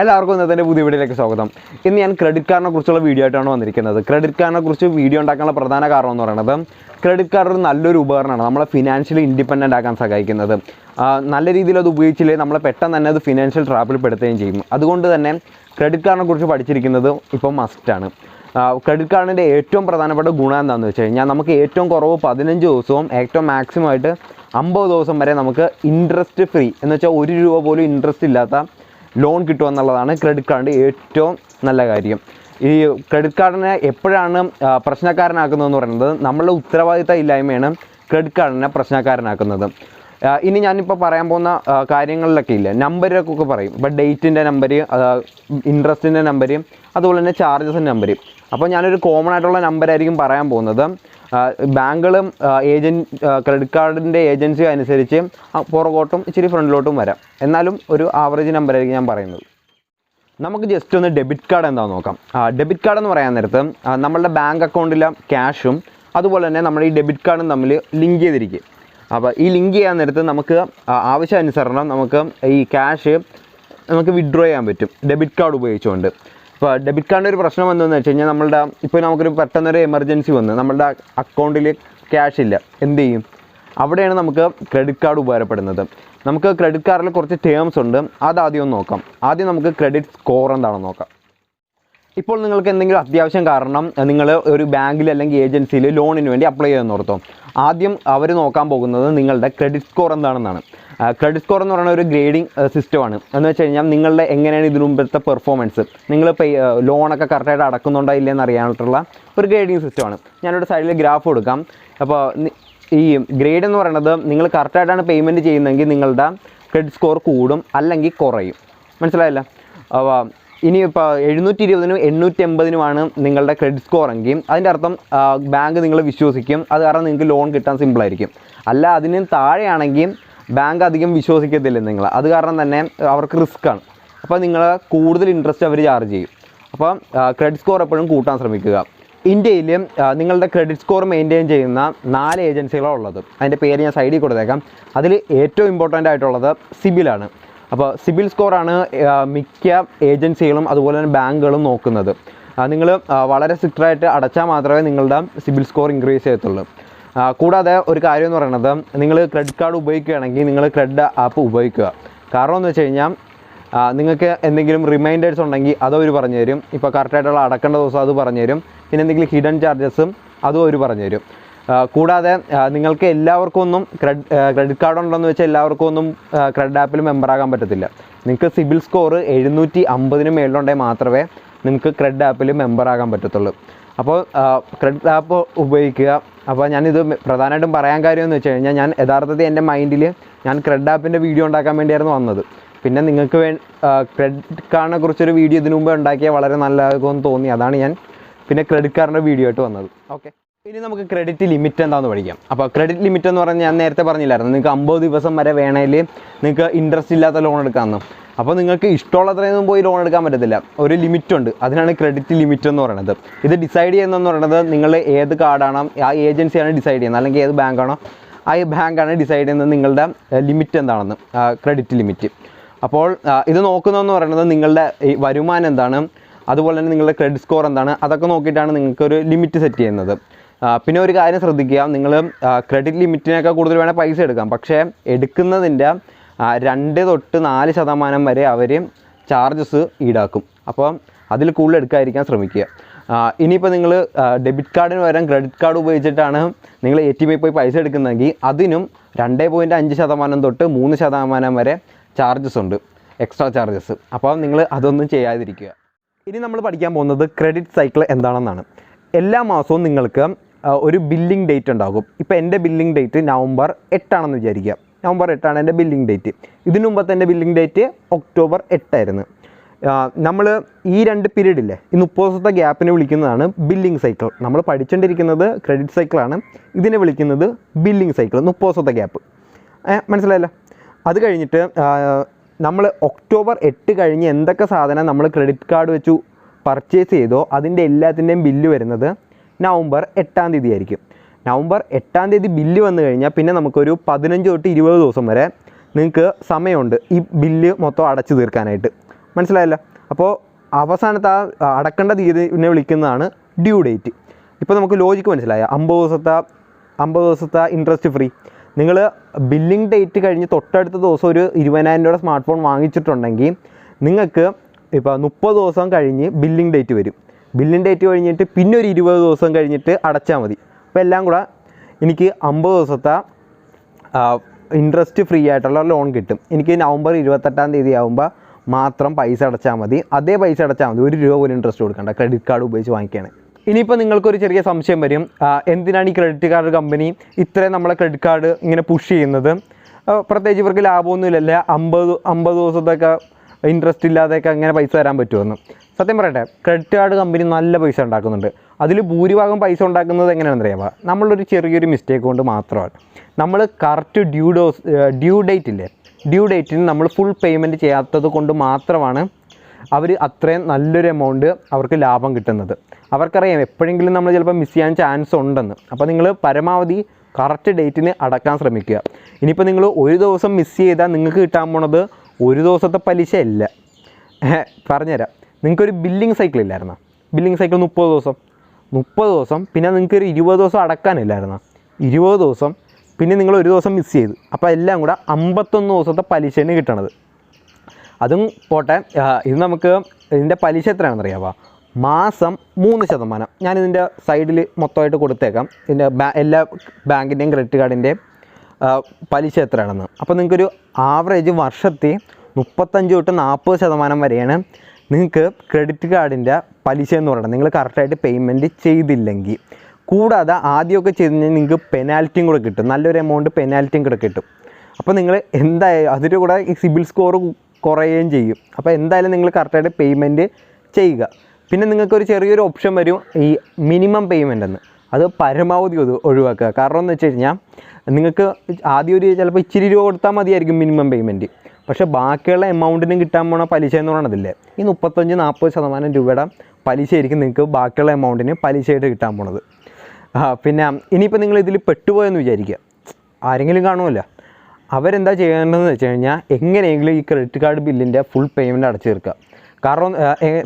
എല്ലാവർക്കും ഇന്നത്തെ പുതിയ വീഡിയോയിലേക്ക് സ്വാഗതം. ഇന്ന് ഞാൻ ക്രെഡിറ്റ് കാർഡിനെ കുറിച്ചുള്ള വീഡിയോ ആയിട്ടാണ് വന്നിരിക്കുന്നത്. ക്രെഡിറ്റ് കാർഡിനെ കുറിച്ച് വീഡിയോ ഉണ്ടാക്കാനുള്ള പ്രധാന കാരണം എന്ന് പറയുന്നത് ക്രെഡിറ്റ് കാർഡ് ഒരു നല്ലൊരു ഉപകരണമാണ്, നമ്മളെ ഫിനാൻഷ്യലി ഇൻഡിപെൻഡൻ്റ് ആക്കാൻ സഹായിക്കുന്നത്. നല്ല രീതിയിൽ അത് ഉപയോഗിച്ചില്ലേ നമ്മളെ പെട്ടെന്ന് തന്നെ അത് ഫിനാൻഷ്യൽ ട്രാപ്പിൽ പെടുത്തുകയും ചെയ്യും. അതുകൊണ്ട് തന്നെ ക്രെഡിറ്റ് കാർഡിനെ കുറിച്ച് പഠിച്ചിരിക്കുന്നത് ഇപ്പം മസ്റ്റാണ്. ക്രെഡിറ്റ് കാർഡിൻ്റെ ഏറ്റവും പ്രധാനപ്പെട്ട ഗുണം എന്താണെന്ന് വെച്ച് കഴിഞ്ഞാൽ നമുക്ക് ഏറ്റവും കുറവ് 15 ദിവസവും ഏറ്റവും മാക്സിമം ആയിട്ട് 50 ദിവസം വരെ നമുക്ക് ഇൻട്രസ്റ്റ് ഫ്രീ എന്ന് വെച്ചാൽ 1 രൂപ പോലും ഇൻട്രസ്റ്റ് ഇല്ലാത്ത ലോൺ കിട്ടുമെന്നുള്ളതാണ് ക്രെഡിറ്റ് കാർഡിൻ്റെ ഏറ്റവും നല്ല കാര്യം. ഈ ക്രെഡിറ്റ് കാർഡിനെ എപ്പോഴാണ് പ്രശ്നക്കാരനാക്കുന്നതെന്ന് പറയുന്നത് നമ്മളുടെ ഉത്തരവാദിത്തം ഇല്ലായ്മയാണ് ക്രെഡിറ്റ് കാർഡിനെ പ്രശ്നക്കാരനാക്കുന്നത്. ഇനി ഞാനിപ്പോൾ പറയാൻ പോകുന്ന കാര്യങ്ങളിലൊക്കെ ഇല്ല, നമ്പരൊക്കെ പറയും. ഇപ്പോൾ ഡേറ്റിൻ്റെ നമ്പർ, ഇൻട്രസ്റ്റിൻ്റെ നമ്പർ, അതുപോലെ തന്നെ ചാർജസിൻ്റെ നമ്പർ. അപ്പോൾ ഞാനൊരു കോമൺ ആയിട്ടുള്ള നമ്പറായിരിക്കും പറയാൻ പോകുന്നത്. ബാങ്കുകളും ക്രെഡിറ്റ് കാർഡിൻ്റെ ഏജൻസി അനുസരിച്ച് പുറകോട്ടും ഇച്ചിരി ഫ്രണ്ടിലോട്ടും വരാം, എന്നാലും ഒരു ആവറേജ് നമ്പറായിരിക്കും ഞാൻ പറയുന്നത്. നമുക്ക് ജസ്റ്റ് ഒന്ന് ഡെബിറ്റ് കാർഡ് എന്താണെന്ന് നോക്കാം. ഡെബിറ്റ് കാർഡ് എന്ന് പറയാൻ നേരത്ത് നമ്മളുടെ ബാങ്ക് അക്കൗണ്ടിലെ ക്യാഷും അതുപോലെ തന്നെ നമ്മുടെ ഈ ഡെബിറ്റ് കാർഡും തമ്മിൽ ലിങ്ക് ചെയ്തിരിക്കും. അപ്പോൾ ഈ ലിങ്ക് ചെയ്യാൻ നേരത്ത് നമുക്ക് ആവശ്യാനുസരണം നമുക്ക് ഈ ക്യാഷ് നമുക്ക് വിഡ്രോ ചെയ്യാൻ പറ്റും ഡെബിറ്റ് കാർഡ് ഉപയോഗിച്ചുകൊണ്ട്. ഇപ്പോൾ ഡെബിറ്റ് കാർഡിൻ്റെ ഒരു പ്രശ്നം എന്താണെന്ന് വെച്ച് കഴിഞ്ഞാൽ നമ്മളുടെ ഇപ്പോൾ നമുക്കൊരു പെട്ടെന്നൊരു എമർജൻസി വന്ന് നമ്മളുടെ അക്കൗണ്ടിൽ ക്യാഷ് ഇല്ല, എന്ത് ചെയ്യും? അവിടെയാണ് നമുക്ക് ക്രെഡിറ്റ് കാർഡ് ഉപകാരപ്പെടുന്നത്. നമുക്ക് ക്രെഡിറ്റ് കാർഡിൽ കുറച്ച് ടേംസ് ഉണ്ട്, അതാദ്യം ഒന്ന് നോക്കാം. ആദ്യം നമുക്ക് ക്രെഡിറ്റ് സ്കോർ എന്താണെന്ന് നോക്കാം. ഇപ്പോൾ നിങ്ങൾക്ക് എന്തെങ്കിലും അത്യാവശ്യം കാരണം നിങ്ങൾ ഒരു ബാങ്കിൽ അല്ലെങ്കിൽ ഏജൻസിയിൽ ലോണിന് വേണ്ടി അപ്ലൈ ചെയ്യുമെന്ന് ഓർത്തോ, ആദ്യം അവർ നോക്കാൻ പോകുന്നത് നിങ്ങളുടെ ക്രെഡിറ്റ് സ്കോർ എന്താണെന്നാണ്. ക്രെഡിറ്റ് സ്കോർ എന്ന് പറയുന്ന ഒരു ഗ്രേഡിംഗ് സിസ്റ്റമാണ്. എന്ന് വെച്ച് കഴിഞ്ഞാൽ നിങ്ങളുടെ എങ്ങനെയാണ് ഇതിനു മുമ്പത്തെ പെർഫോമൻസ്, നിങ്ങൾ ലോണൊക്കെ കറക്റ്റായിട്ട് അടക്കുന്നുണ്ടോ ഇല്ലെന്ന് അറിയാനായിട്ടുള്ള ഒരു ഗ്രേഡിംഗ് സിസ്റ്റമാണ്. ഞാനിവിടെ സൈഡിൽ ഗ്രാഫ് കൊടുക്കാം. അപ്പോൾ ഈ ഗ്രേഡ് എന്ന് പറയുന്നത് നിങ്ങൾ കറക്റ്റായിട്ടാണ് പേയ്മെൻറ്റ് ചെയ്യുന്നതെങ്കിൽ നിങ്ങളുടെ ക്രെഡിറ്റ് സ്കോർ കൂടും അല്ലെങ്കിൽ കുറയും. മനസ്സിലായല്ലോ? അപ്പോൾ ഇനിയിപ്പോൾ 720-നും 880-നുമാണ് നിങ്ങളുടെ ക്രെഡിറ്റ് സ്കോർ എങ്കിൽ അതിൻ്റെ അർത്ഥം ബാങ്ക് നിങ്ങൾ വിശ്വസിക്കും, അത് കാരണം നിങ്ങൾക്ക് ലോൺ കിട്ടാൻ സിമ്പിളായിരിക്കും. അല്ല അതിന് താഴെയാണെങ്കിൽ ബാങ്ക് അധികം വിശ്വസിക്കത്തില്ല നിങ്ങൾ, അത് കാരണം തന്നെ അവർക്ക് റിസ്ക്കാണ്. അപ്പോൾ നിങ്ങൾ കൂടുതൽ ഇൻട്രസ്റ്റ് അവർ ചാർജ് ചെയ്യും. അപ്പോൾ ക്രെഡിറ്റ് സ്കോർ എപ്പോഴും കൂട്ടാൻ ശ്രമിക്കുക. ഇന്ത്യയിൽ നിങ്ങളുടെ ക്രെഡിറ്റ് സ്കോർ മെയിൻറ്റെയിൻ ചെയ്യുന്ന 4 ഏജൻസികളാണ് ഉള്ളത്. അതിൻ്റെ പേര് ഞാൻ സൈഡിൽ കൊടുത്തേക്കാം. അതിൽ ഏറ്റവും ഇമ്പോർട്ടൻ്റ് ആയിട്ടുള്ളത് സിബിലാണ്. അപ്പോൾ സിബിൽ സ്കോറാണ് മിക്ക ഏജൻസികളും അതുപോലെ തന്നെ ബാങ്കുകളും നോക്കുന്നത്. നിങ്ങൾ വളരെ സ്ട്രിക്റ്റായിട്ട് അടച്ചാൽ മാത്രമേ നിങ്ങളുടെ സിബിൽ സ്കോർ ഇൻക്രീസ് ചെയ്യത്തുള്ളൂ. കൂടാതെ ഒരു കാര്യം എന്ന് പറയുന്നത് നിങ്ങൾ ക്രെഡിറ്റ് കാർഡ് ഉപയോഗിക്കുകയാണെങ്കിൽ നിങ്ങൾ ക്രെഡിറ്റ് ആപ്പ് ഉപയോഗിക്കുക. കാരണം എന്ന് വെച്ച് കഴിഞ്ഞാൽ നിങ്ങൾക്ക് എന്തെങ്കിലും റിമൈൻഡേഴ്സ് ഉണ്ടെങ്കിൽ അതും അവർ പറഞ്ഞു തരും. ഇപ്പോൾ കറക്റ്റായിട്ടുള്ള അടക്കേണ്ട ദിവസം അത് പറഞ്ഞു തരും. പിന്നെ എന്തെങ്കിലും ഹിഡൻ ചാർജസും അതും അവർ പറഞ്ഞു തരും. കൂടാതെ നിങ്ങൾക്ക് എല്ലാവർക്കും ഒന്നും ക്രെഡിറ്റ് കാർഡ് ഉണ്ടെന്ന് വെച്ചാൽ എല്ലാവർക്കും ഒന്നും ക്രെഡിറ്റ് ആപ്പിൽ മെമ്പറാകാൻ പറ്റത്തില്ല. നിങ്ങൾക്ക് സിബിൽ സ്കോർ 750-ന് മേളിലുണ്ടെങ്കിൽ മാത്രമേ നിങ്ങൾക്ക് ക്രെഡിറ്റ് ആപ്പിൽ മെമ്പറാകാൻ പറ്റത്തുള്ളൂ. അപ്പോൾ ക്രെഡിറ്റ് ആപ്പ് ഉപയോഗിക്കുക. അപ്പോൾ ഞാനിത് പ്രധാനമായിട്ടും പറയാൻ കാര്യമെന്ന് വെച്ച് കഴിഞ്ഞാൽ ഞാൻ യഥാർത്ഥത്തിൽ എൻ്റെ മൈൻഡിൽ ഞാൻ ക്രെഡിറ്റ് ആപ്പിൻ്റെ വീഡിയോ ഉണ്ടാക്കാൻ വേണ്ടിയായിരുന്നു വന്നത്. പിന്നെ നിങ്ങൾക്ക് ക്രെഡിറ്റ് കാർഡിനെ കുറിച്ചൊരു വീഡിയോ ഇതിനു മുമ്പ് ഉണ്ടാക്കിയാൽ വളരെ നല്ലതാകുമെന്ന് തോന്നി, അതാണ് ഞാൻ പിന്നെ ക്രെഡിറ്റ് കാർഡിൻ്റെ വീഡിയോ ആയിട്ട് വന്നത്. ഓക്കെ, ഇനി നമുക്ക് ക്രെഡിറ്റ് ലിമിറ്റ് എന്താണെന്ന് പഠിക്കാം. അപ്പോൾ ക്രെഡിറ്റ് ലിമിറ്റ് എന്ന് പറഞ്ഞാൽ ഞാൻ നേരത്തെ പറഞ്ഞില്ലായിരുന്നു, നിങ്ങൾക്ക് 50 ദിവസം വരെ വേണേൽ നിങ്ങൾക്ക് ഇൻട്രസ്റ്റ് ഇല്ലാത്ത ലോൺ എടുക്കാമെന്ന്. അപ്പോൾ നിങ്ങൾക്ക് ഇഷ്ടമുള്ളത്രയൊന്നും പോയി ലോൺ എടുക്കാൻ പറ്റത്തില്ല, ഒരു ലിമിറ്റുണ്ട്. അതിനാണ് ക്രെഡിറ്റ് ലിമിറ്റ് എന്ന് പറയുന്നത്. ഇത് ഡിസൈഡ് ചെയ്യുന്നതെന്ന് പറയുന്നത് നിങ്ങൾ ഏത് കാർഡാണോ ആ ഏജൻസിയാണ് ഡിസൈഡ് ചെയ്യുന്നത്, അല്ലെങ്കിൽ ഏത് ബാങ്കാണോ ആ ബാങ്കാണ് ഡിസൈഡ് ചെയ്യുന്നത് നിങ്ങളുടെ ലിമിറ്റ് എന്താണെന്ന്, ക്രെഡിറ്റ് ലിമിറ്റ്. അപ്പോൾ ഇത് നോക്കുന്നതെന്ന് പറയുന്നത് നിങ്ങളുടെ വരുമാനം എന്താണ്, അതുപോലെ തന്നെ നിങ്ങളുടെ ക്രെഡിറ്റ് സ്കോർ എന്താണ്, അതൊക്കെ നോക്കിയിട്ടാണ് നിങ്ങൾക്കൊരു ലിമിറ്റ് സെറ്റ് ചെയ്യുന്നത്. പിന്നെ ഒരു കാര്യം ശ്രദ്ധിക്കുക, നിങ്ങൾ ക്രെഡിറ്റ് ലിമിറ്റിനേക്കാൾ കൂടുതൽ വേണേൽ പൈസ എടുക്കാം, പക്ഷേ എടുക്കുന്നതിൻ്റെ 2-4% വരെ അവർ ചാർജസ് ഈടാക്കും. അപ്പോൾ അതിൽ കൂടുതൽ എടുക്കാതിരിക്കാൻ ശ്രമിക്കുക. ഇനിയിപ്പോൾ നിങ്ങൾ ഡെബിറ്റ് കാർഡിന് പകരം ക്രെഡിറ്റ് കാർഡ് ഉപയോഗിച്ചിട്ടാണ് നിങ്ങൾ ATMയിൽ പോയി പൈസ എടുക്കുന്നതെങ്കിൽ അതിനും 2.5% തൊട്ട് 3% വരെ ചാർജസ് ഉണ്ട്, എക്സ്ട്രാ ചാർജസ്. അപ്പോൾ നിങ്ങൾ അതൊന്നും ചെയ്യാതിരിക്കുക. ഇനി നമ്മൾ പഠിക്കാൻ പോകുന്നത് ക്രെഡിറ്റ് സൈക്കിൾ എന്താണെന്നാണ്. എല്ലാ മാസവും നിങ്ങൾക്ക് ഒരു ബില്ലിംഗ് ഡേറ്റ് ഉണ്ടാകും. ഇപ്പോൾ എൻ്റെ ബില്ലിംഗ് ഡേറ്റ് നവംബർ 8 വിചാരിക്കുക. നവംബർ 8 എൻ്റെ ബില്ലിംഗ് ഡേറ്റ്. ഇതിനു മുമ്പത്തെ എൻ്റെ ബില്ലിംഗ് ഡേറ്റ് ഒക്ടോബർ 8 നമ്മൾ ഈ 2 പീരീഡ് ഇല്ലേ, ഈ 30 ദിവസത്തെ ഗ്യാപ്പിനെ വിളിക്കുന്നതാണ് ബില്ലിംഗ് സൈക്കിൾ. നമ്മൾ പഠിച്ചുകൊണ്ടിരിക്കുന്നത് ക്രെഡിറ്റ് സൈക്കിളാണ്, ഇതിനെ വിളിക്കുന്നത് ബില്ലിംഗ് സൈക്കിൾ. 30 ദിവസത്തെ ഗ്യാപ്പ്, മനസ്സിലായല്ലോ? അത് കഴിഞ്ഞിട്ട് നമ്മൾ ഒക്ടോബർ 8 കഴിഞ്ഞ് എന്തൊക്കെ സാധനം നമ്മൾ ക്രെഡിറ്റ് കാർഡ് വെച്ചു പർച്ചേസ് ചെയ്തോ അതിൻ്റെ എല്ലാത്തിൻ്റെയും ബില്ല് വരുന്നത് നവംബർ 8 ആയിരിക്കും. നവംബർ 8 ബില്ല് വന്നു കഴിഞ്ഞാൽ പിന്നെ നമുക്കൊരു 15 തൊട്ട് 20 ദിവസം വരെ നിങ്ങൾക്ക് സമയമുണ്ട് ഈ ബില്ല് മൊത്തം അടച്ചു തീർക്കാനായിട്ട്. മനസ്സിലായല്ലോ? അപ്പോൾ അവസാനത്തെ ആ അടക്കേണ്ട തീയതിനെ വിളിക്കുന്നതാണ് ഡ്യൂ ഡേറ്റ്. ഇപ്പോൾ നമുക്ക് ലോജിക്ക് മനസ്സിലായ 50 ദിവസത്തെ ഇൻട്രസ്റ്റ് ഫ്രീ. നിങ്ങൾ ബില്ലിംഗ് ഡേറ്റ് കഴിഞ്ഞ് തൊട്ടടുത്ത ദിവസം ഒരു 20,000 രൂപയുടെ സ്മാർട്ട് ഫോൺ വാങ്ങിച്ചിട്ടുണ്ടെങ്കിൽ നിങ്ങൾക്ക് ഇപ്പോൾ 30 ദിവസം കഴിഞ്ഞ് ബില്ലിംഗ് ഡേറ്റ് വരും. ബില്ലിംഗ് ഡേറ്റ് കഴിഞ്ഞിട്ട് പിന്നെ ഒരു 20 ദിവസം കഴിഞ്ഞിട്ട് അടച്ചാൽ മതി. അപ്പോൾ എല്ലാം കൂടെ എനിക്ക് 50 ദിവസത്തെ ഇൻട്രസ്റ്റ് ഫ്രീ ആയിട്ടുള്ള ലോൺ കിട്ടും. എനിക്ക് നവംബർ 28-ാം തീയതി ആകുമ്പോൾ മാത്രം പൈസ അടച്ചാൽ മതി. അതേ പൈസ അടച്ചാൽ മതി, 1 രൂപ പോലും ഇൻട്രസ്റ്റ് കൊടുക്കണ്ട, ക്രെഡിറ്റ് കാർഡ് ഉപയോഗിച്ച് വാങ്ങിക്കുകയാണ്. ഇനിയിപ്പോൾ നിങ്ങൾക്കൊരു ചെറിയ സംശയം വരും, എന്തിനാണ് ഈ ക്രെഡിറ്റ് കാർഡ് കമ്പനി ഇത്രയും നമ്മളെ ക്രെഡിറ്റ് കാർഡ് ഇങ്ങനെ പുഷ് ചെയ്യുന്നത്? പ്രത്യേകിച്ച് ഇവർക്ക് ലാഭമൊന്നുമില്ലല്ലേ, 50 ദിവസത്തൊക്കെ ഇൻട്രസ്റ്റ് ഇല്ലാതെയൊക്കെ അങ്ങനെ പൈസ തരാൻ പറ്റുമെന്ന്. സത്യം പറയട്ടെ, ക്രെഡിറ്റ് കാർഡ് കമ്പനി നല്ല പൈസ ഉണ്ടാക്കുന്നുണ്ട്. അതിൽ ഭൂരിഭാഗം പൈസ ഉണ്ടാക്കുന്നത് എങ്ങനെയാണെന്ന് അറിയാമോ? നമ്മളൊരു ചെറിയൊരു മിസ്റ്റേക്ക് കൊണ്ട് മാത്രമാണ്. നമ്മൾ കറക്റ്റ് ഡ്യൂ ഡേറ്റ് ഇല്ലേ, ഡ്യൂ ഡേറ്റിന് നമ്മൾ ഫുൾ പേയ്മെൻറ്റ് ചെയ്യാത്തത് കൊണ്ട് മാത്രമാണ് അവർ അത്രയും നല്ലൊരു എമൗണ്ട് അവർക്ക് ലാഭം കിട്ടുന്നത്. അവർക്കറിയാം എപ്പോഴെങ്കിലും നമ്മൾ ചിലപ്പോൾ മിസ് ചെയ്യാൻ ചാൻസ് ഉണ്ടെന്ന്. അപ്പോൾ നിങ്ങൾ പരമാവധി കറക്റ്റ് ഡേറ്റിന് അടക്കാൻ ശ്രമിക്കുക. ഇനിയിപ്പോൾ നിങ്ങൾ ഒരു ദിവസം മിസ് ചെയ്താൽ നിങ്ങൾക്ക് കിട്ടാൻ പോണത് ഒരു ദിവസത്തെ പലിശ അല്ല. പറഞ്ഞുതരാം, നിങ്ങൾക്കൊരു ബില്ലിംഗ് സൈക്കിൾ ഇല്ലായിരുന്നോ? ബില്ലിംഗ് സൈക്കിൾ 30 ദിവസം, പിന്നെ നിങ്ങൾക്കൊരു 20 ദിവസം അടക്കാനില്ലായിരുന്നോ? 20 ദിവസം, പിന്നെ നിങ്ങൾ ഒരു ദിവസം മിസ് ചെയ്തു. അപ്പോൾ എല്ലാം കൂടെ 51 ദിവസത്തെ പലിശയാണ് കിട്ടണത്. അതും പോട്ടെ, ഇത് നമുക്ക് ഇതിൻ്റെ പലിശ എത്രയാണെന്ന് അറിയാമോ? മാസം 3%. ഞാനിതിൻ്റെ സൈഡിൽ മൊത്തമായിട്ട് കൊടുത്തേക്കാം, ഇതിൻ്റെ എല്ലാ ബാങ്കിൻ്റെയും ക്രെഡിറ്റ് കാർഡിൻ്റെയും പലിശ എത്രയാണെന്ന്. അപ്പോൾ നിങ്ങൾക്കൊരു ആവറേജ് വർഷത്തിൽ 35 തൊട്ട് 40% വരെയാണ് നിങ്ങൾക്ക് ക്രെഡിറ്റ് കാർഡിൻ്റെ പലിശ എന്ന് പറയുന്നത്, നിങ്ങൾ കറക്റ്റായിട്ട് പേയ്മെൻറ്റ് ചെയ്തില്ലെങ്കിൽ. കൂടാതെ ആദ്യമൊക്കെ ചെയ്ത് കഴിഞ്ഞാൽ നിങ്ങൾക്ക് പെനാൽറ്റിയും കൂടെ കിട്ടും, നല്ലൊരു എമൗണ്ട് പെനാൽറ്റിയും കൂടെ കിട്ടും. അപ്പോൾ നിങ്ങൾ എന്തായാലും അതിൻ്റെ കൂടെ ഈ സിബിൽ സ്കോർ കുറയുകയും ചെയ്യും. അപ്പോൾ എന്തായാലും നിങ്ങൾ കറക്റ്റായിട്ട് പേയ്മെൻറ്റ് ചെയ്യുക. പിന്നെ നിങ്ങൾക്കൊരു ചെറിയൊരു ഓപ്ഷൻ വരും, ഈ മിനിമം പേയ്മെൻ്റ് എന്ന്. അത് പരമാവധി ഒഴിവാക്കുക. കാരണം എന്ന് വെച്ച് കഴിഞ്ഞാൽ നിങ്ങൾക്ക് ആദ്യം ഒരു ചിലപ്പോൾ ഇച്ചിരി രൂപ കൊടുത്താൽ മതിയായിരിക്കും മിനിമം പേയ്മെൻറ്റ്. പക്ഷേ ബാക്കിയുള്ള എമൗണ്ടിന് കിട്ടാൻ പോണ പലിശ എന്ന് പറയണതില്ലേ, ഈ 35-40% രൂപയുടെ പലിശയായിരിക്കും നിങ്ങൾക്ക് ബാക്കിയുള്ള എമൗണ്ടിന് പലിശയായിട്ട് കിട്ടാൻ പോണത്. പിന്നെ ഇനിയിപ്പോൾ നിങ്ങൾ ഇതിൽ പെട്ടുപോയെന്ന് വിചാരിക്കുക, ആരെങ്കിലും കാണുമല്ലോ, അവരെന്താ ചെയ്യേണ്ടതെന്ന് വെച്ച് കഴിഞ്ഞാൽ എങ്ങനെയെങ്കിലും ഈ ക്രെഡിറ്റ് കാർഡ് ബില്ലിൻ്റെ ഫുൾ പേയ്മെൻറ്റ് അടച്ചു തീർക്കുക. കാരണം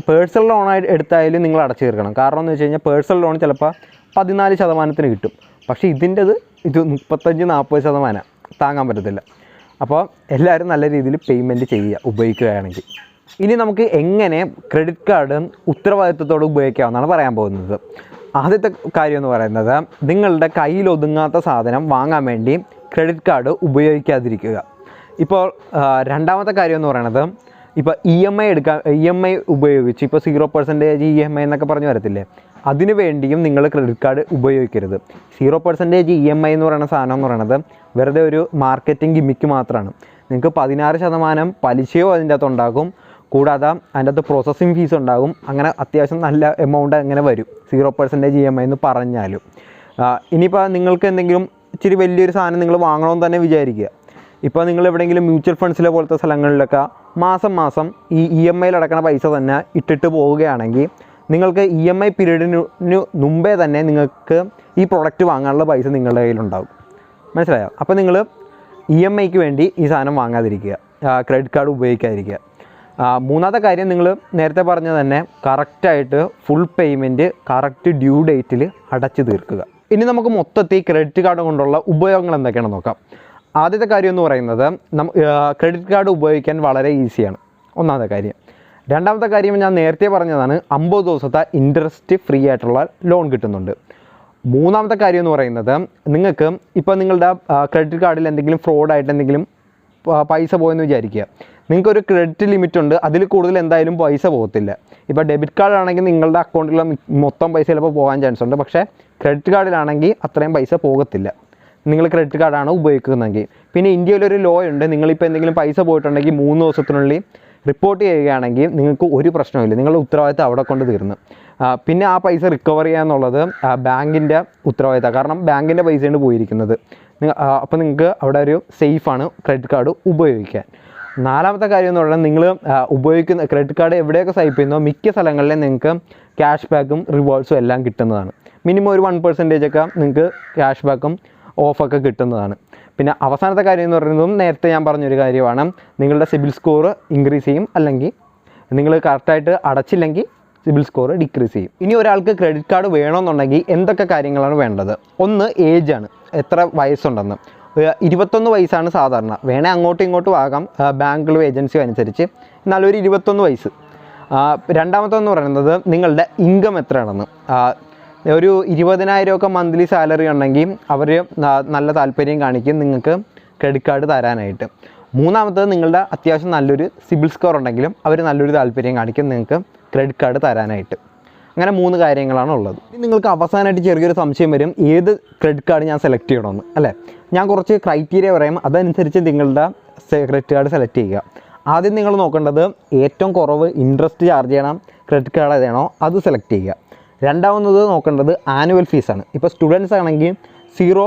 പേഴ്സണൽ ലോണായിട്ട് എടുത്തായാലും നിങ്ങൾ അടച്ചു തീർക്കണം. കാരണം എന്ന് വെച്ച് കഴിഞ്ഞാൽ പേഴ്സണൽ ലോൺ ചിലപ്പോൾ 14% കിട്ടും, പക്ഷേ ഇത് 35-40% താങ്ങാൻ പറ്റത്തില്ല. അപ്പോൾ എല്ലാവരും നല്ല രീതിയിൽ പേയ്മെൻറ്റ് ചെയ്യുക ഉപയോഗിക്കുകയാണെങ്കിൽ. ഇനി നമുക്ക് എങ്ങനെ ക്രെഡിറ്റ് കാർഡ് ഉത്തരവാദിത്വത്തോടെ ഉപയോഗിക്കാമെന്നാണ് പറയാൻ പോകുന്നത്. ആദ്യത്തെ കാര്യം എന്ന് പറയുന്നത്, നിങ്ങളുടെ കയ്യിൽ ഒതുങ്ങാത്ത സാധനം വാങ്ങാൻ വേണ്ടി ക്രെഡിറ്റ് കാർഡ് ഉപയോഗിക്കാതിരിക്കുക. ഇപ്പോൾ രണ്ടാമത്തെ കാര്യം എന്ന് പറയുന്നത്, ഇപ്പോൾ EMI ഉപയോഗിച്ച് ഇപ്പോൾ 0% EMI എന്നൊക്കെ പറഞ്ഞു വരത്തില്ലേ, അതിനു വേണ്ടിയും നിങ്ങൾ ക്രെഡിറ്റ് കാർഡ് ഉപയോഗിക്കരുത്. 0% EMI എന്ന് പറയുന്ന സാധനം എന്ന് പറയുന്നത് വെറുതെ ഒരു മാർക്കറ്റിംഗ് ഗിമ്മിക്ക് മാത്രമാണ്. നിങ്ങൾക്ക് 16% പലിശയോ അതിൻ്റെ അകത്ത് ഉണ്ടാകും, കൂടാതെ അതിൻ്റെ അകത്ത് പ്രോസസ്സിങ് ഫീസ് ഉണ്ടാകും. അങ്ങനെ അത്യാവശ്യം നല്ല എമൗണ്ട് അങ്ങനെ വരും 0% EMI എന്ന് പറഞ്ഞാലും. ഇനിയിപ്പോൾ നിങ്ങൾക്ക് എന്തെങ്കിലും ഇച്ചിരി വലിയൊരു സാധനം നിങ്ങൾ വാങ്ങണമെന്ന് തന്നെ വിചാരിക്കുക. ഇപ്പോൾ നിങ്ങൾ എവിടെയെങ്കിലും മ്യൂച്വൽ ഫണ്ട്സിലെ പോലത്തെ സ്ഥലങ്ങളിലൊക്കെ മാസം ഈ EMI അടക്കണ പൈസ തന്നെ ഇട്ടിട്ട് പോവുകയാണെങ്കിൽ നിങ്ങൾക്ക് EMI പീരീഡിന് മുമ്പേ തന്നെ നിങ്ങൾക്ക് ഈ പ്രോഡക്റ്റ് വാങ്ങാനുള്ള പൈസ നിങ്ങളുടെ കയ്യിലുണ്ടാകും. മനസ്സിലായോ? അപ്പോൾ നിങ്ങൾ EMIക്ക് വേണ്ടി ഈ സാധനം വാങ്ങാതിരിക്കുക, ക്രെഡിറ്റ് കാർഡ് ഉപയോഗിക്കാതിരിക്കുക. മൂന്നാമത്തെ കാര്യം, നിങ്ങൾ നേരത്തെ പറഞ്ഞ തന്നെ കറക്റ്റായിട്ട് ഫുൾ പേയ്മെൻറ്റ് കറക്റ്റ് ഡ്യൂ ഡേറ്റിൽ അടച്ചു തീർക്കുക. ഇനി നമുക്ക് മൊത്തത്തിൽ ക്രെഡിറ്റ് കാർഡ് കൊണ്ടുള്ള ഉപയോഗങ്ങൾ എന്തൊക്കെയാണെന്ന് നോക്കാം. ആദ്യത്തെ കാര്യം എന്ന് പറയുന്നത്, ക്രെഡിറ്റ് കാർഡ് ഉപയോഗിക്കാൻ വളരെ ഈസിയാണ്, ഒന്നാമത്തെ കാര്യം. രണ്ടാമത്തെ കാര്യം ഞാൻ നേരത്തെ പറഞ്ഞതാണ്, 50 ദിവസത്തെ ഇൻട്രസ്റ്റ് ഫ്രീ ആയിട്ടുള്ള ലോൺ കിട്ടുന്നുണ്ട്. മൂന്നാമത്തെ കാര്യം എന്ന് പറയുന്നത്, നിങ്ങൾക്ക് ഇപ്പോൾ നിങ്ങളുടെ ക്രെഡിറ്റ് കാർഡിൽ എന്തെങ്കിലും ഫ്രോഡായിട്ട് എന്തെങ്കിലും പൈസ പോയെന്ന് വിചാരിക്കുക, നിങ്ങൾക്കൊരു ക്രെഡിറ്റ് ലിമിറ്റ് ഉണ്ട്, അതിൽ കൂടുതൽ എന്തായാലും പൈസ പോകത്തില്ല. ഇപ്പോൾ ഡെബിറ്റ് കാർഡാണെങ്കിൽ നിങ്ങളുടെ അക്കൗണ്ടിലുള്ള മൊത്തം പൈസ ചിലപ്പോൾ പോകാൻ ചാൻസ് ഉണ്ട്, പക്ഷേ ക്രെഡിറ്റ് കാർഡിലാണെങ്കിൽ അത്രയും പൈസ പോകത്തില്ല നിങ്ങൾ ക്രെഡിറ്റ് കാർഡാണ് ഉപയോഗിക്കുന്നതെങ്കിൽ. പിന്നെ ഇന്ത്യയിലൊരു ലോ ഉണ്ട്, നിങ്ങളിപ്പോൾ എന്തെങ്കിലും പൈസ പോയിട്ടുണ്ടെങ്കിൽ 3 ദിവസത്തിനുള്ളിൽ റിപ്പോർട്ട് ചെയ്യുകയാണെങ്കിൽ നിങ്ങൾക്ക് ഒരു പ്രശ്നമില്ല, നിങ്ങളുടെ ഉത്തരവാദിത്തം അവിടെ കൊണ്ട് തീർന്നു. പിന്നെ ആ പൈസ റിക്കവർ ചെയ്യുക എന്നുള്ളത് ബാങ്കിൻ്റെ ഉത്തരവാദിത്തം, കാരണം ബാങ്കിൻ്റെ പൈസയാണ് പോയിരിക്കുന്നത്. അപ്പോൾ നിങ്ങൾക്ക് അവിടെ ഒരു സേഫാണ് ക്രെഡിറ്റ് കാർഡ് ഉപയോഗിക്കാൻ. നാലാമത്തെ കാര്യം എന്ന് പറഞ്ഞാൽ, നിങ്ങൾ ഉപയോഗിക്കുന്ന ക്രെഡിറ്റ് കാർഡ് എവിടെയൊക്കെ സ്വൈപ്പ് ചെയ്യുന്നോ മിക്ക സ്ഥലങ്ങളിലും നിങ്ങൾക്ക് ക്യാഷ് ബാക്കും റിവാർഡ്സും എല്ലാം കിട്ടുന്നതാണ്. മിനിമം ഒരു 1% ഒക്കെ നിങ്ങൾക്ക് ക്യാഷ് ബാക്കും ഓഫൊക്കെ കിട്ടുന്നതാണ്. പിന്നെ അവസാനത്തെ കാര്യം എന്ന് പറയുന്നതും നേരത്തെ ഞാൻ പറഞ്ഞൊരു കാര്യമാണ്, നിങ്ങളുടെ സിബിൽ സ്കോർ ഇൻക്രീസ് ചെയ്യും അല്ലെങ്കിൽ നിങ്ങൾ കറക്റ്റായിട്ട് അടച്ചില്ലെങ്കിൽ സിബിൽ സ്കോർ ഡിക്രീസ് ചെയ്യും. ഇനി ഒരാൾക്ക് ക്രെഡിറ്റ് കാർഡ് വേണമെന്നുണ്ടെങ്കിൽ എന്തൊക്കെ കാര്യങ്ങളാണ് വേണ്ടത്? ഒന്ന് ഏജാണ്, എത്ര വയസ്സുണ്ടെന്ന്. 21 വയസ്സാണ് സാധാരണ, വേണേൽ അങ്ങോട്ടും ഇങ്ങോട്ടും ആകാം ബാങ്കുകളും ഏജൻസിയും അനുസരിച്ച്, എന്നാലും ഒരു 21 വയസ്സ്. രണ്ടാമത്തെന്ന് പറയുന്നത് നിങ്ങളുടെ ഇൻകം എത്രയാണെന്ന്. ഒരു 20,000 മന്ത്ലി സാലറി ഉണ്ടെങ്കിൽ അവർ നല്ല താല്പര്യം കാണിക്കും നിങ്ങൾക്ക് ക്രെഡിറ്റ് കാർഡ് തരാനായിട്ട്. മൂന്നാമത്തത് നിങ്ങളുടെ അത്യാവശ്യം നല്ലൊരു സിബിൽ സ്കോർ ഉണ്ടെങ്കിലും അവർ നല്ലൊരു താല്പര്യം കാണിക്കും നിങ്ങൾക്ക് ക്രെഡിറ്റ് കാർഡ് തരാനായിട്ട്. അങ്ങനെ 3 കാര്യങ്ങളാണ് ഉള്ളത്. നിങ്ങൾക്ക് അവസാനമായിട്ട് ചെറിയൊരു സംശയം വരും, ഏത് ക്രെഡിറ്റ് കാർഡ് ഞാൻ സെലക്ട് ചെയ്യണമെന്ന് അല്ലേ. ഞാൻ കുറച്ച് ക്രൈറ്റീരിയ പറയും, അതനുസരിച്ച് നിങ്ങളുടെ ക്രെഡിറ്റ് കാർഡ് സെലക്ട് ചെയ്യുക. ആദ്യം നിങ്ങൾ നോക്കേണ്ടത് ഏറ്റവും കുറവ് ഇൻട്രസ്റ്റ് ചാർജ് ചെയ്യണം ക്രെഡിറ്റ് കാർഡ് ഏതാണോ അത് സെലക്ട് ചെയ്യുക. രണ്ടാമത് നോക്കേണ്ടത് ആനുവൽ ഫീസാണ്. ഇപ്പോൾ സ്റ്റുഡൻസ് ആണെങ്കിൽ സീറോ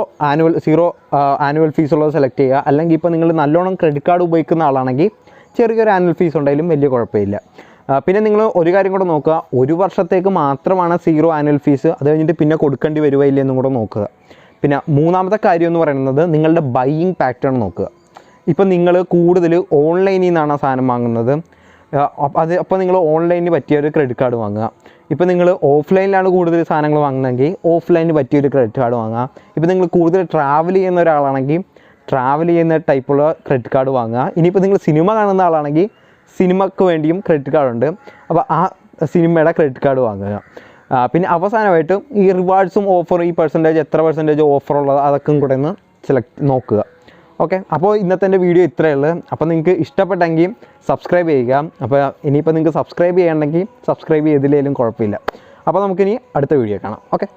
ആനുവൽ ഫീസ് ഉള്ളത് സെലക്ട് ചെയ്യുക. അല്ലെങ്കിൽ ഇപ്പോൾ നിങ്ങൾ നല്ലോണം ക്രെഡിറ്റ് കാർഡ് ഉപയോഗിക്കുന്ന ആളാണെങ്കിൽ ചെറിയൊരു ആനുവൽ ഫീസ് ഉണ്ടെങ്കിലും വലിയ കുഴപ്പമില്ല. പിന്നെ നിങ്ങൾ ഒരു കാര്യം കൂടെ നോക്കുക, 1 വർഷത്തേക്ക് മാത്രമാണ് സീറോ ആനുവൽ ഫീസ്, അത് കഴിഞ്ഞിട്ട് പിന്നെ കൊടുക്കേണ്ടി വരുമോ ഇല്ലെന്നും കൂടെ നോക്കുക. പിന്നെ മൂന്നാമത്തെ കാര്യം എന്ന് പറയുന്നത് നിങ്ങളുടെ ബൈയിങ് പാറ്റേൺ നോക്കുക. ഇപ്പം നിങ്ങൾ കൂടുതൽ ഓൺലൈനിൽ നിന്നാണ് ആ സാധനം വാങ്ങുന്നത്, അപ്പോൾ നിങ്ങൾ ഓൺലൈനിന് പറ്റിയൊരു ക്രെഡിറ്റ് കാർഡ് വാങ്ങുക. ഇപ്പോൾ നിങ്ങൾ ഓഫ്ലൈനിലാണ് കൂടുതൽ സാധനങ്ങൾ വാങ്ങുന്നതെങ്കിൽ ഓഫ്ലൈനിന് പറ്റിയൊരു ക്രെഡിറ്റ് കാർഡ് വാങ്ങുക. ഇപ്പോൾ നിങ്ങൾ കൂടുതൽ ട്രാവൽ ചെയ്യുന്ന ഒരാളാണെങ്കിൽ ട്രാവൽ ചെയ്യുന്ന ടൈപ്പുള്ള ക്രെഡിറ്റ് കാർഡ് വാങ്ങുക. ഇനിയിപ്പോൾ നിങ്ങൾ സിനിമ കാണുന്ന ആളാണെങ്കിൽ സിനിമയ്ക്ക് വേണ്ടിയും ക്രെഡിറ്റ് കാർഡുണ്ട്, അപ്പോൾ ആ സിനിമയുടെ ക്രെഡിറ്റ് കാർഡ് വാങ്ങുക. പിന്നെ അവസാനമായിട്ട് ഈ റിവാർഡ്സും ഓഫർ, ഈ എത്ര പെർസെൻറ്റേജ് ഓഫറുള്ളത് അതൊക്കെ കൂടെ ഒന്ന് നോക്കുക. ഓക്കെ, അപ്പോൾ ഇന്നത്തെ എൻ്റെ വീഡിയോ ഇത്രയേ ഉള്ളൂ. അപ്പോൾ നിങ്ങൾക്ക് ഇഷ്ടപ്പെട്ടെങ്കിൽ സബ്സ്ക്രൈബ് ചെയ്യുക. അപ്പോൾ ഇനിയിപ്പോൾ നിങ്ങൾക്ക് സബ്സ്ക്രൈബ് ചെയ്യണമെങ്കിൽ സബ്സ്ക്രൈബ് ചെയ്തില്ലെങ്കിലും കുഴപ്പമില്ല. അപ്പോൾ നമുക്കിനി അടുത്ത വീഡിയോ കാണാം. ഓക്കെ.